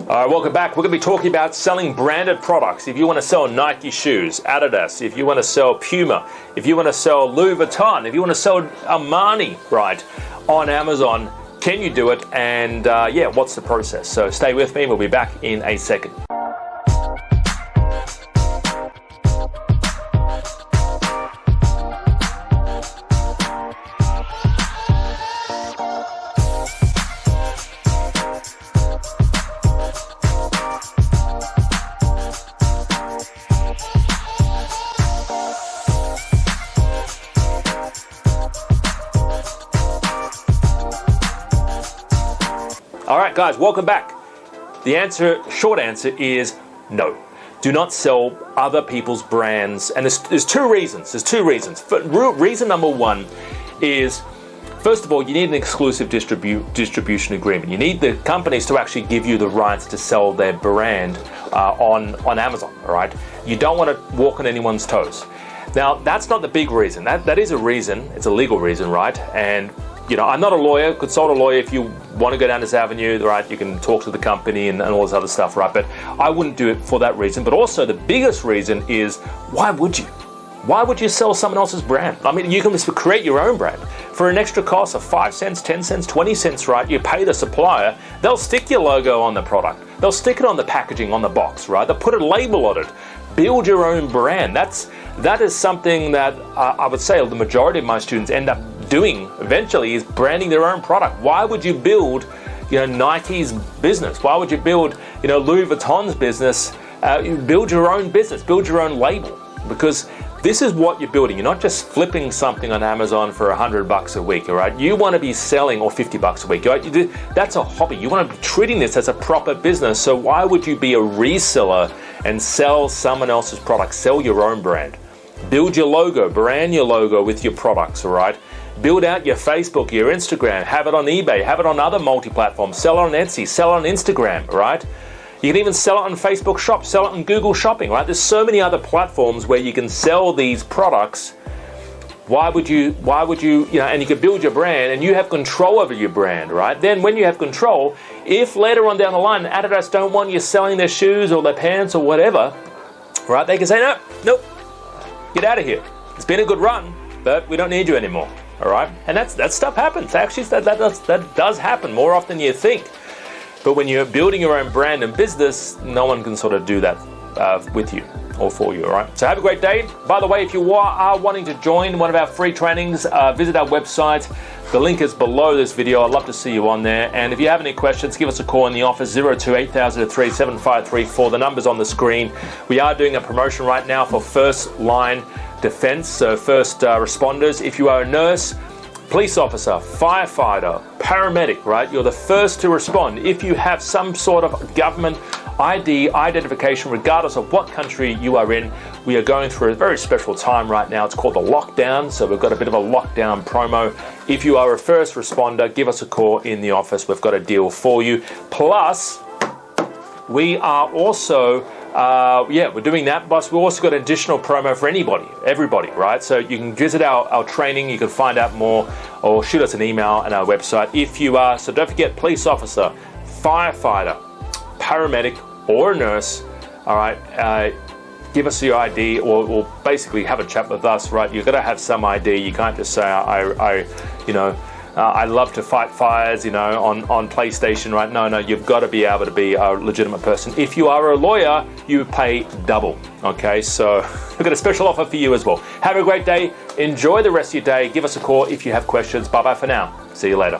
All right, welcome back. We're going to be talking about selling branded products. If you want to sell Nike shoes, Adidas, if you want to sell Puma, if you want to sell Louis Vuitton, if you want to sell Armani, right, on Amazon, can you do it? And yeah, what's the process? So stay with me. We'll be back in a second. All right, guys, welcome back. The short answer is no. Do not sell other people's brands. And there's two reasons. Reason number one is, first of all, you need an exclusive distribution agreement. You need the companies to actually give you the rights to sell their brand on Amazon, all right? You don't want to walk on anyone's toes. Now, that's not the big reason. That is a reason. It's a legal reason, right? And you know, I'm not a lawyer. Consult a lawyer if you want to go down this avenue, right? You can talk to the company and all this other stuff, right? But I wouldn't do it for that reason. But also the biggest reason is, why would you? Why would you sell someone else's brand? I mean, you can just create your own brand. For an extra cost of 5 cents, 10 cents, 20 cents, right? You pay the supplier, they'll stick your logo on the product. They'll stick it on the packaging, on the box, right? They'll put a label on it. Build your own brand. That is something that I would say the majority of my students end up doing eventually, is branding their own product. Why would you build, Nike's business? Why would you build, Louis Vuitton's business? Build your own business, build your own label, because this is what you're building. You're not just flipping something on Amazon for $100 a week, all right? You want to be selling, or $50 a week, right? That's a hobby. You want to be treating this as a proper business. So why would you be a reseller and sell someone else's product? Sell your own brand. Build your logo, brand your logo with your products, all right? Build out your Facebook, your Instagram, have it on eBay, have it on other multi-platforms, sell it on Etsy, sell it on Instagram, right? You can even sell it on Facebook Shop, sell it on Google Shopping, right? There's so many other platforms where you can sell these products. Why would you, and you can build your brand and you have control over your brand, right? Then when you have control, if later on down the line, Adidas don't want you selling their shoes or their pants or whatever, right? They can say, nope, get out of here. It's been a good run, but we don't need you anymore. All right, and that stuff happens. Actually, that does happen more often than you think. But when you're building your own brand and business, no one can sort of do that with you or for you. All right. So have a great day. By the way, if you are wanting to join one of our free trainings, visit our website. The link is below this video. I'd love to see you on there. And if you have any questions, give us a call in the office, 0280037534. The number's on the screen. We are doing a promotion right now for first line defense, so first responders. If you are a nurse, police officer, firefighter, paramedic, right? You're the first to respond. If you have some sort of government ID identification, regardless of what country you are in, we are going through a very special time right now. It's called the lockdown, so we've got a bit of a lockdown promo. If you are a first responder, give us a call in the office. We've got a deal for you. Plus, we are also we're doing that, but we've also got an additional promo for everybody, right? So you can visit our training, you can find out more, or shoot us an email on our website if you are. So don't forget, police officer, firefighter, paramedic, or a nurse, all right? Give us your ID, or basically have a chat with us, right? You've got to have some ID. You can't just say, I love to fight fires, on PlayStation, right? No, you've got to be able to be a legitimate person. If you are a lawyer, you pay double, okay? So we've got a special offer for you as well. Have a great day. Enjoy the rest of your day. Give us a call if you have questions. Bye-bye for now. See you later.